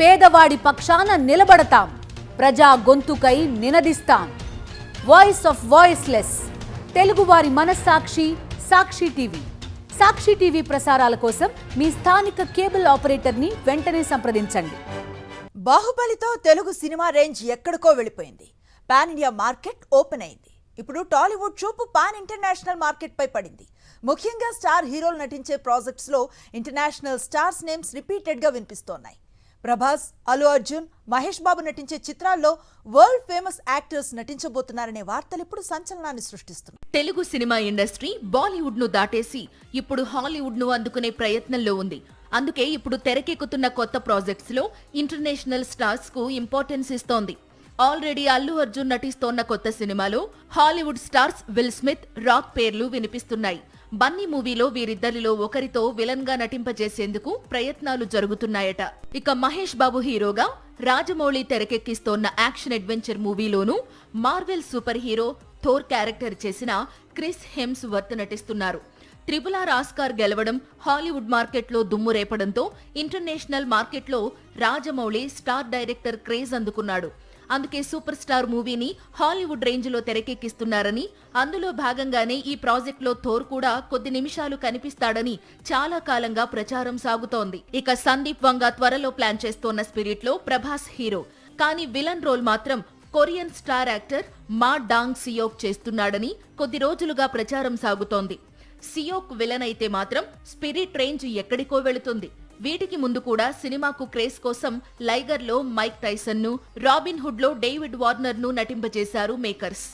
పేదవాడి పక్షాన నిలబడతాం, ప్రజా గొంతుకై నినదిస్తాం. వాయిస్ ఆఫ్ వాయిస్లెస్, తెలుగువారి మనస్సాక్షి సాక్షి టీవీ. సాక్షి టీవీ ప్రసారాల కోసం మీ స్థానిక కేబుల్ ఆపరేటర్ని వెంటనే సంప్రదించండి. బాహుబలితో తెలుగు సినిమా రేంజ్ ఎక్కడికో వెళ్ళిపోయింది. పాన్ ఇండియా మార్కెట్ ఓపెన్ అయింది. ఇప్పుడు టాలీవుడ్ చూపు పాన్ ఇంటర్నేషనల్ మార్కెట్ పై పడింది. ముఖ్యంగా స్టార్ హీరోలు నటించే ప్రాజెక్ట్స్ లో ఇంటర్నేషనల్ స్టార్స్ నేమ్స్ రిపీటెడ్ గా వినిపిస్తోన్నాయి. ప్రభాస్, అల్లు అర్జున్, మహేష్ బాబు నటించే చిత్రాల్లో వరల్డ్ ఫేమస్ యాక్టర్స్ నటించబోతున్నారనే వార్తలు ఇప్పుడు సంచలనాన్ని సృష్టిస్తున్నాయి. తెలుగు సినిమా ఇండస్ట్రీ బాలీవుడ్ ను దాటేసి ఇప్పుడు హాలీవుడ్ ను అందుకునే ప్రయత్నంలో ఉంది. అందుకే ఇప్పుడు తెరకెక్కుతున్న కొత్త ప్రాజెక్ట్స్ లో ఇంటర్నేషనల్ స్టార్స్ కు ఇంపార్టెన్స్ ఇస్తోంది. ఆల్రెడీ అల్లు అర్జున్ నటిస్తోన్న కొత్త సినిమాలో Hollywood stars will Smith, rock పేర్లు వినిపిస్తున్నాయి. బన్నీ మూవీలో వీరిద్దరిలో ఒకరితో విలన్ గా నటింపజేసేందుకు ప్రయత్నాలు జరుగుతున్నాయట. ఇక మహేష్ బాబు హీరోగా రాజమౌళి తెరకెక్కిస్తోన్న యాక్షన్ అడ్వెంచర్ మూవీలోనూ Marvel super hero Thor character చేసిన క్రిస్ హెమ్స్వర్త్ నటిస్తున్నారు. RRR ఆస్కార్ గెలవడం హాలీవుడ్ మార్కెట్లో దుమ్ము రేపడంతో ఇంటర్నేషనల్ మార్కెట్లో రాజమౌళి స్టార్ డైరెక్టర్ క్రేజ్ అందుకున్నాడు. అందుకే సూపర్ స్టార్ మూవీని హాలీవుడ్ రేంజ్ లో తెరకెక్కిస్తున్నారని, అందులో భాగంగానే ఈ ప్రాజెక్ట్ లో థోర్ కూడా కొద్ది నిమిషాలు కనిపిస్తాడని చాలా కాలంగా ప్రచారం సాగుతోంది. ఇక సందీప్ వంగ త్వరలో ప్లాన్ చేస్తోన్న స్పిరిట్ లో ప్రభాస్ హీరో, కానీ విలన్ రోల్ మాత్రం కొరియన్ స్టార్ యాక్టర్ మా డాంగ్ సియోక్ చేస్తున్నాడని కొద్ది రోజులుగా ప్రచారం సాగుతోంది. సియోక్ విలన్ అయితే మాత్రం స్పిరిట్ రేంజ్ ఎక్కడికో వెళుతుంది. వీటికి ముందు కూడా సినిమాకు క్రేజ్ కోసం లైగర్ లో మైక్ టైసన్ ను, రాబిన్ హుడ్ లో డేవిడ్ వార్నర్ ను నటింపజేశారు మేకర్స్.